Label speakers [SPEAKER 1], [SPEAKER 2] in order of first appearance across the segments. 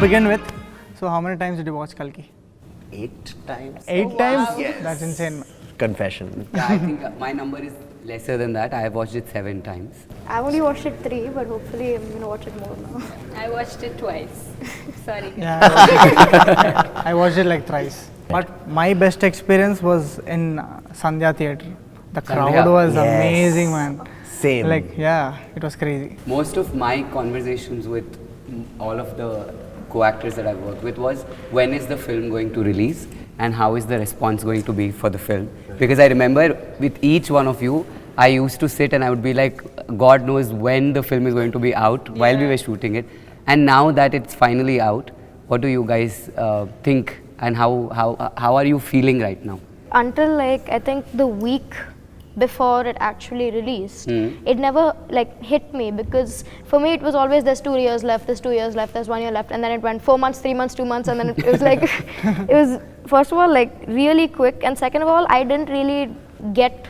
[SPEAKER 1] begin with, so how many times did you watch Kalki?
[SPEAKER 2] 8 times.
[SPEAKER 1] 8 times?
[SPEAKER 2] Yes.
[SPEAKER 1] That's insane.
[SPEAKER 2] Confession.
[SPEAKER 3] Yeah, I think my number is lesser than that. I have watched it 7 times.
[SPEAKER 4] I've only watched it 3, but hopefully I'm gonna watch it more now.
[SPEAKER 5] I watched it twice. Sorry.
[SPEAKER 1] Yeah, I watched it like thrice. But my best experience was in Sandhya Theatre. The crowd
[SPEAKER 3] Sandhya.
[SPEAKER 1] was
[SPEAKER 2] Yes.
[SPEAKER 1] amazing, man.
[SPEAKER 2] Same.
[SPEAKER 1] Like, yeah, it was crazy.
[SPEAKER 3] Most of my conversations with all of the co-actors that I've worked with was, when is the film going to release and how is the response going to be for the film? Because I remember with each one of you, I used to sit and I would be like, God knows when the film is going to be out while we were shooting it. And now that it's finally out, what do you guys think, and how are you feeling right now?
[SPEAKER 4] Until like I think the week before it actually released, it never like hit me, because for me it was always there's 2 years left, there's 2 years left, there's 1 year left, and then it went 4 months, 3 months, 2 months, and then it was like it was first of all like really quick, and second of all I didn't really get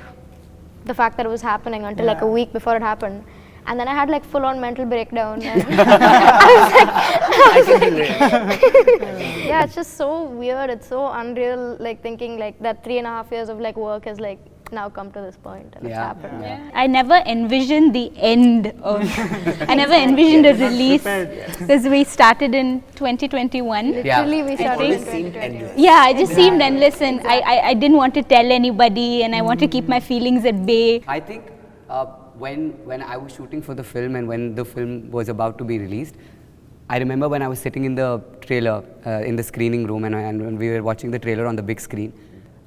[SPEAKER 4] the fact that it was happening until like a week before it happened. And then I had like full on mental breakdown. And I was like, yeah, it's just so weird. It's so unreal, like thinking like that 3.5 years of like work has like now come to this point and it's happened.
[SPEAKER 5] Yeah. I never envisioned the end of, I never envisioned a release, because we started in 2021.
[SPEAKER 4] Literally we started in
[SPEAKER 2] Always seemed
[SPEAKER 4] 2021.
[SPEAKER 2] endless.
[SPEAKER 5] Yeah, it just seemed endless, and I didn't want to tell anybody, and I wanted to keep my feelings at bay.
[SPEAKER 3] I think when I was shooting for the film and when the film was about to be released, I remember when I was sitting in the trailer, in the screening room, and when we were watching the trailer on the big screen,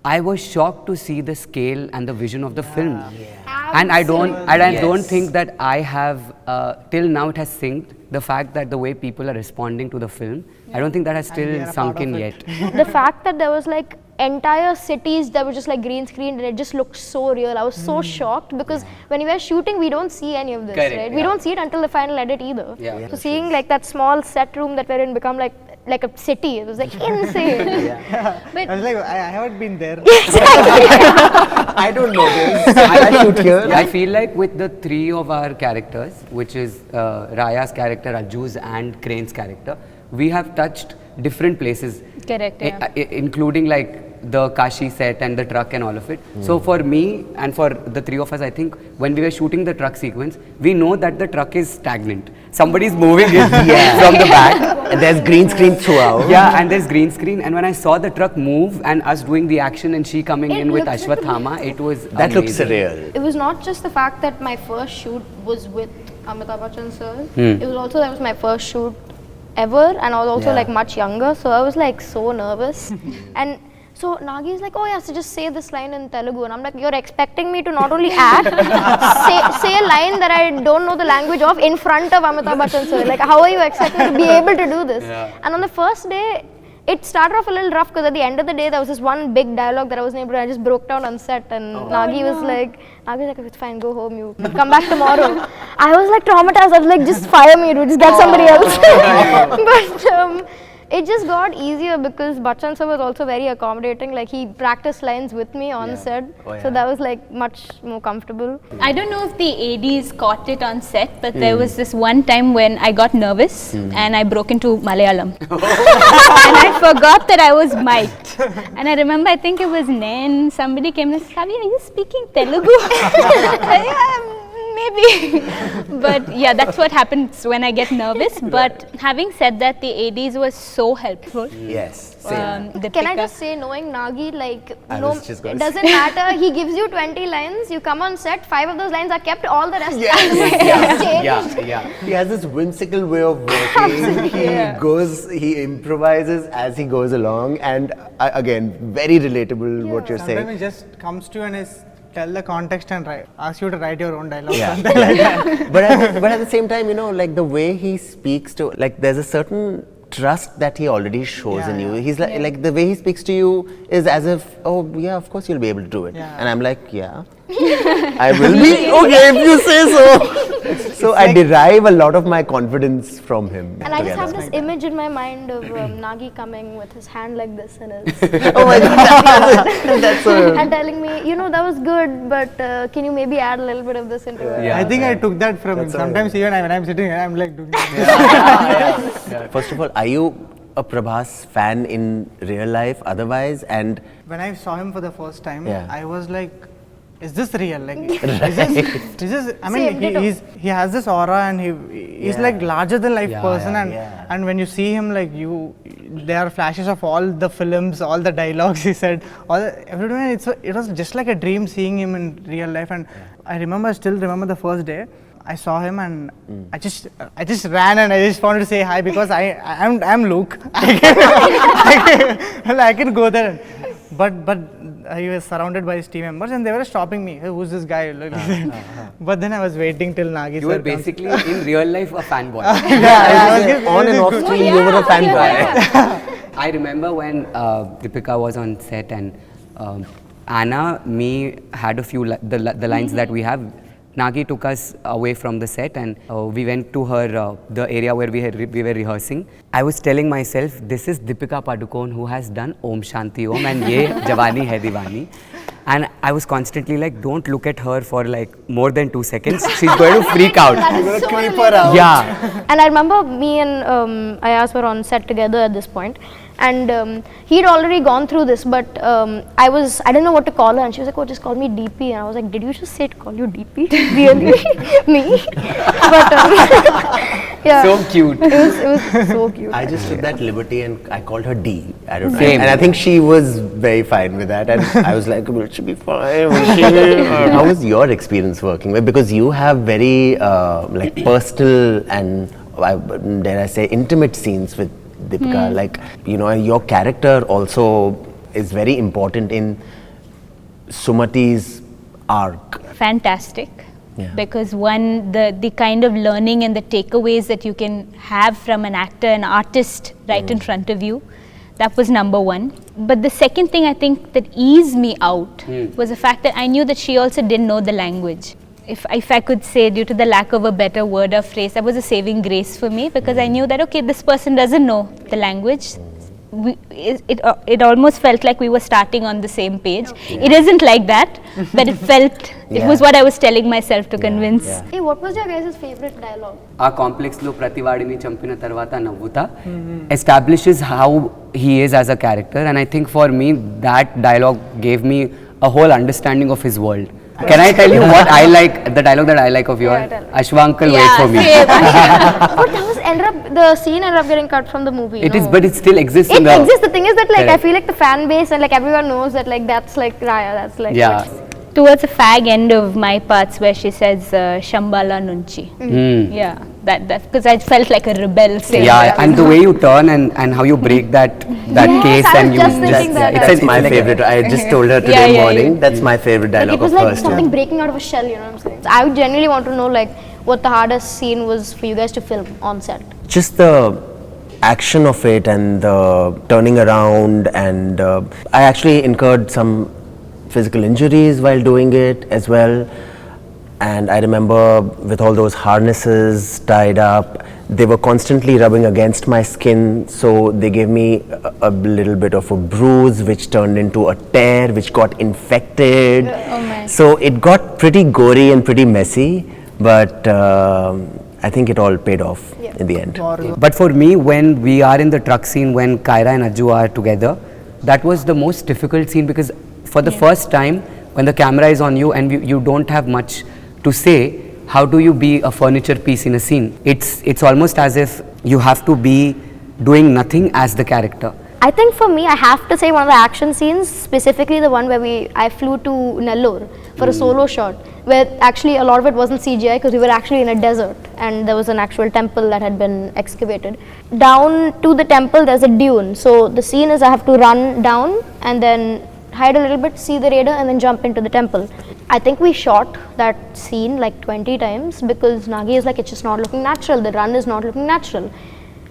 [SPEAKER 3] I was shocked to see the scale and the vision of the film. And I don't think that I have, till now it has synced, the fact that the way people are responding to the film, I don't think that has still sunk in yet.
[SPEAKER 4] The fact that there was like entire cities that were just like green screened and it just looked so real. I was so shocked, because when we were shooting we don't see any of this,
[SPEAKER 3] Correct,
[SPEAKER 4] right? We don't see it until the final edit either.
[SPEAKER 3] Yeah.
[SPEAKER 4] So seeing like that small set room that we're in become like a city, it was like insane.
[SPEAKER 1] I was like, I haven't been there.
[SPEAKER 2] I don't know this. I shoot here.
[SPEAKER 3] I feel like with the 3 of our characters, which is Raya's character, Ajju's and Crane's character, we have touched different places.
[SPEAKER 5] Correct, yeah.
[SPEAKER 3] Including like the Kashi set and the truck and all of it. So for me and for the 3 of us, I think when we were shooting the truck sequence, we know that the truck is stagnant. Somebody's moving it from the back.
[SPEAKER 2] And there's green screen throughout.
[SPEAKER 3] Yeah, and there's green screen. And when I saw the truck move and us doing the action and she coming in with Ashwathama, it was
[SPEAKER 2] That looked
[SPEAKER 3] amazing.
[SPEAKER 2] surreal.
[SPEAKER 4] It was not just the fact that my first shoot was with Amitabh Bachchan sir. It was also that was my first shoot ever, and I was also like much younger, so I was like so nervous. And so Nagi is like, oh yeah, so just say this line in Telugu, and I'm like, you're expecting me to not only act, say a line that I don't know the language of in front of Amitabh Bachchan sir. Like, how are you expecting me to be able to do this? And on the first day, it started off a little rough, because at the end of the day there was this one big dialogue that I wasn't able to. I just broke down on set, and Nagi was like, it's fine, go home, you come back tomorrow. I was like traumatized. I was like, just fire me, dude, just get somebody else. But it just got easier because Bachchan sir was also very accommodating. Like, he practiced lines with me on set, so that was like much more comfortable.
[SPEAKER 5] I don't know if the ADs caught it on set, but there was this one time when I got nervous and I broke into Malayalam. And I forgot that I was mic'd. And I remember, I think it was Nen, somebody came and said, Kavi, are you speaking Telugu? Yeah, maybe. But yeah, that's what happens when I get nervous. But having said that, the ADs were so helpful.
[SPEAKER 2] Yes.
[SPEAKER 4] Can I just say, knowing Nagi, like,
[SPEAKER 2] it
[SPEAKER 4] doesn't matter. He gives you 20 lines, you come on set, 5 of those lines are kept, all the rest
[SPEAKER 2] Yeah. He has this whimsical way of working. He improvises as he goes along, and again, very relatable what you're saying.
[SPEAKER 1] Sometimes it just comes to you and tell the context and ask you to write your own dialogue.
[SPEAKER 2] Yeah.
[SPEAKER 1] Something like that.
[SPEAKER 2] but at the same time, like the way he speaks to, like, there's a certain trust that he already shows in you. He's like the way he speaks to you is as if, oh yeah, of course you'll be able to do it. And I'm like, yeah. I will be okay if you say so. So I derive a lot of my confidence from him.
[SPEAKER 4] And I just have
[SPEAKER 2] together.
[SPEAKER 4] this image in my mind of Nagi coming with his hand like this and
[SPEAKER 2] Oh my God, that's a
[SPEAKER 4] and telling me, you know, that was good, but can you maybe add a little bit of this into it?
[SPEAKER 3] Yeah.
[SPEAKER 1] I think I took that from him. Sometimes even when I'm sitting here, I'm like doing
[SPEAKER 2] First of all, are you a Prabhas fan in real life otherwise? And
[SPEAKER 1] When I saw him for the first time,
[SPEAKER 2] Yeah.
[SPEAKER 1] I was like, is this real? Like, is this, I mean,
[SPEAKER 4] Same, ditto.
[SPEAKER 1] he has this aura and he's
[SPEAKER 2] Yeah.
[SPEAKER 1] like larger than life
[SPEAKER 3] Yeah,
[SPEAKER 1] person
[SPEAKER 2] yeah.
[SPEAKER 1] and when you see him, like there are flashes of all the films, all the dialogues he said, everyone, it was just like a dream seeing him in real life. And I still remember the first day I saw him and I just ran and I just wanted to say hi because I'm Luke. I can go there. But he was surrounded by his team members and they were stopping me. Hey, who's this guy? But then I was waiting till Nagi
[SPEAKER 3] You
[SPEAKER 1] sir
[SPEAKER 3] were basically in real life a fanboy.
[SPEAKER 2] on and off screen, you were a fanboy.
[SPEAKER 3] I remember when Deepika was on set and Anna, me had a few the lines that we have. Nagi took us away from the set and we went to her the area where we were rehearsing. I was telling myself, this is Deepika Padukone who has done Om Shanti Om and ye Jawani Hai Diwani. And I was constantly like, don't look at her for like more than 2 seconds. She's going to freak out.
[SPEAKER 4] That is so
[SPEAKER 2] Creep her
[SPEAKER 4] relatable.
[SPEAKER 2] out.
[SPEAKER 3] Yeah.
[SPEAKER 4] And I remember me and Ayaz were on set together at this point, and he'd already gone through this, but I didn't know what to call her, and she was like, "Oh, just call me DP," and I was like, "Did you just say to call you DP? Really, me?" But yeah,
[SPEAKER 3] So cute.
[SPEAKER 4] it was so cute.
[SPEAKER 2] I just took that liberty and I called her D. I don't know.
[SPEAKER 3] Same.
[SPEAKER 2] And I think she was very fine with that. And I was like, well, it should be fine. How was your experience working with? Because you have very like personal and dare I say intimate scenes with Deepika. Like, you know, and your character also is very important in Sumati's arc.
[SPEAKER 5] Fantastic.
[SPEAKER 2] Yeah.
[SPEAKER 5] Because one, the kind of learning and the takeaways that you can have from an actor, an artist right in front of you, that was number one. But the second thing I think that eased me out was the fact that I knew that she also didn't know the language. If I could say, due to the lack of a better word or phrase, that was a saving grace for me, because I knew that, okay, this person doesn't know the language. It almost felt like we were starting on the same page. It isn't like that, but it felt, it was what I was telling myself to convince.
[SPEAKER 4] Hey, what was your guys' favorite dialogue?
[SPEAKER 3] ఆ complex లో ప్రతివాడిని చంపిన తర్వాత నవ్వుతా establishes how he is as a character, and I think for me that dialogue gave me a whole understanding of his world. Can I tell you what I like, the dialogue that I like of yours?
[SPEAKER 4] tell.
[SPEAKER 3] Ashwankal, wait for me.
[SPEAKER 4] But that was the scene ended up getting cut from the movie.
[SPEAKER 3] It is,
[SPEAKER 4] no?
[SPEAKER 3] but it still exists
[SPEAKER 4] It
[SPEAKER 3] in the.
[SPEAKER 4] exists. The thing is that like I
[SPEAKER 3] Correct.
[SPEAKER 4] feel like the fan base and like everyone knows that like that's like Raya. That's like
[SPEAKER 3] Yeah.
[SPEAKER 4] what's-
[SPEAKER 5] Towards the fag end of my parts where she says Shambhala Nunchi. Yeah, that because I felt like a rebel saying
[SPEAKER 3] Yeah,
[SPEAKER 5] that.
[SPEAKER 3] and the way you turn and how you break that
[SPEAKER 4] Yes,
[SPEAKER 3] case
[SPEAKER 4] I
[SPEAKER 3] and
[SPEAKER 4] was
[SPEAKER 3] you
[SPEAKER 4] just thinking that.
[SPEAKER 3] it's
[SPEAKER 2] That's my
[SPEAKER 3] like
[SPEAKER 2] favorite. I just told her today
[SPEAKER 5] Yeah,
[SPEAKER 2] morning. That's my favorite
[SPEAKER 4] Like
[SPEAKER 2] dialogue
[SPEAKER 4] it was
[SPEAKER 2] of
[SPEAKER 4] like
[SPEAKER 2] first.
[SPEAKER 4] something breaking out of a shell, you know what I'm saying? I would genuinely want to know like what the hardest scene was for you guys to film on set.
[SPEAKER 2] Just the action of it and the turning around, and I actually incurred some physical injuries while doing it as well. And I remember with all those harnesses tied up, they were constantly rubbing against my skin, so they gave me a little bit of a bruise which turned into a tear which got infected. So it got pretty gory and pretty messy, but I think it all paid off in the end.
[SPEAKER 3] But for me, when we are in the truck scene, when Kyra and Ajju are together, that was the most difficult scene, because for the first time, when the camera is on you and you don't have much to say, how do you be a furniture piece in a scene? It's almost as if you have to be doing nothing as the character.
[SPEAKER 4] I think for me, I have to say one of the action scenes, specifically the one where I flew to Nellore for a solo shot, where actually a lot of it wasn't CGI because we were actually in a desert and there was an actual temple that had been excavated. Down to the temple, there's a dune. So the scene is I have to run down and then hide a little bit, see the radar, and then jump into the temple. I think we shot that scene like 20 times because Nagi is like, it's just not looking natural. The run is not looking natural.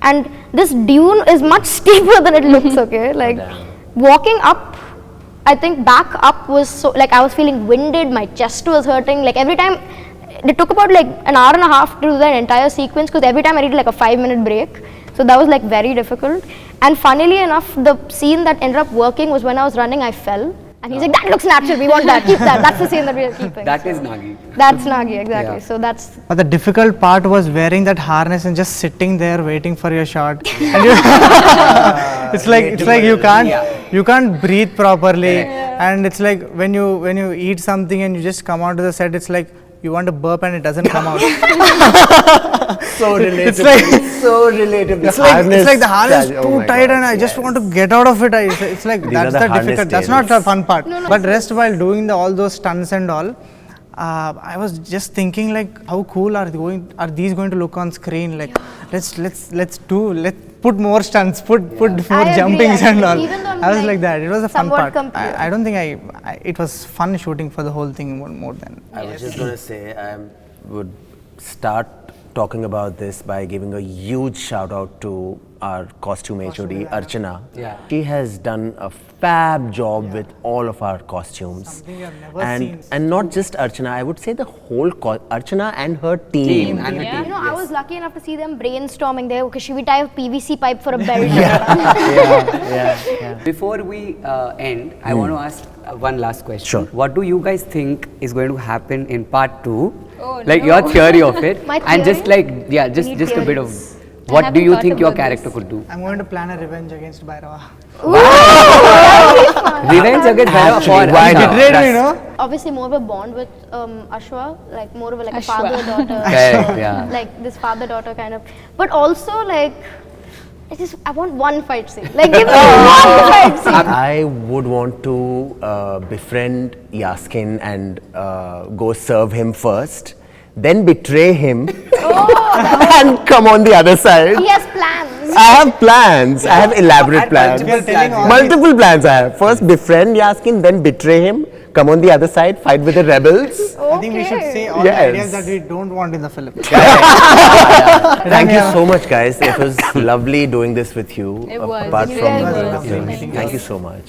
[SPEAKER 4] And this dune is much steeper than it looks, okay? Like walking up I think back up was so, like I was feeling winded, my chest was hurting, like every time, it took about like an hour and a half to do that entire sequence because every time I needed like a 5-minute break. So that was like very difficult. And funnily enough, the scene that ended up working was when I was running, I fell. And he's like, that looks natural, we want that, keep that. That's the scene that we are keeping.
[SPEAKER 3] That is Nagi.
[SPEAKER 4] That's Nagi, exactly.
[SPEAKER 3] Yeah.
[SPEAKER 4] So that's...
[SPEAKER 1] But the difficult part was wearing that harness and just sitting there waiting for your shot. And it's like you can't breathe properly, and it's like when you eat something and you just come onto the set, it's like you want to burp and it doesn't come out.
[SPEAKER 2] So relatable.
[SPEAKER 1] It's like
[SPEAKER 2] so relatable.
[SPEAKER 1] it's like the harness is too tight and I just want to get out of it. It's like that's the difficult. That's not the fun part. But rest while doing all those stunts and all, I was just thinking like, how cool are these going to look on screen? Like, let's put more stunts, put more jumpings and all. I was like that. It was a fun part. I don't think it was fun shooting for the whole thing more than.
[SPEAKER 2] I was just going to say, I would start talking about this by giving a huge shout out to our costume HOD, Archana.
[SPEAKER 3] Yeah.
[SPEAKER 2] She has done a fab job with all of our costumes.
[SPEAKER 1] Something I've never seen.
[SPEAKER 2] And not just Archana, I would say the whole Archana and her team.
[SPEAKER 3] And the
[SPEAKER 4] You
[SPEAKER 3] team.
[SPEAKER 4] know, I was lucky enough to see them brainstorming there. Okay, should we tie a PVC pipe for a belt?
[SPEAKER 3] Before we end, I want to ask one last question.
[SPEAKER 2] Sure.
[SPEAKER 3] What do you guys think is going to happen in part 2?
[SPEAKER 5] Oh,
[SPEAKER 3] like
[SPEAKER 5] no.
[SPEAKER 3] your theory of it.
[SPEAKER 4] My
[SPEAKER 3] And just
[SPEAKER 4] theory?
[SPEAKER 3] like, yeah, just
[SPEAKER 4] need
[SPEAKER 3] a bit of,
[SPEAKER 4] theories.
[SPEAKER 3] what do
[SPEAKER 5] haven't
[SPEAKER 3] you
[SPEAKER 5] thought
[SPEAKER 3] think your
[SPEAKER 5] about
[SPEAKER 3] character
[SPEAKER 5] this.
[SPEAKER 3] could do?
[SPEAKER 1] I'm going to plan a revenge against Bhairava.
[SPEAKER 3] Revenge against Bhairava
[SPEAKER 2] Actually,
[SPEAKER 3] for
[SPEAKER 2] why
[SPEAKER 3] Ashna.
[SPEAKER 2] not?
[SPEAKER 1] Betrayed me, no?
[SPEAKER 4] Obviously, more of a bond with Ashwa, like more of a
[SPEAKER 5] Ashwa.
[SPEAKER 4] father-daughter.
[SPEAKER 3] Correct, yeah.
[SPEAKER 4] Like this father-daughter kind of. But also like, I want one fight scene. Like give me one fight scene.
[SPEAKER 2] I would want to befriend Yaskin and go serve him first, then betray him and come on the other side.
[SPEAKER 4] He has plans.
[SPEAKER 2] I have plans. I have elaborate plans. Multiple plans I have. First befriend Yaskin, then betray him, come on the other side, fight with the rebels.
[SPEAKER 1] I think we should say all
[SPEAKER 2] Yes.
[SPEAKER 1] the ideas that we don't want in the film.
[SPEAKER 2] Thank you so much, guys. It was lovely doing this with you.
[SPEAKER 5] It was.
[SPEAKER 2] Apart
[SPEAKER 5] It
[SPEAKER 2] from
[SPEAKER 5] really
[SPEAKER 2] the
[SPEAKER 5] was.
[SPEAKER 2] things.
[SPEAKER 5] Thank
[SPEAKER 2] Thank you so much.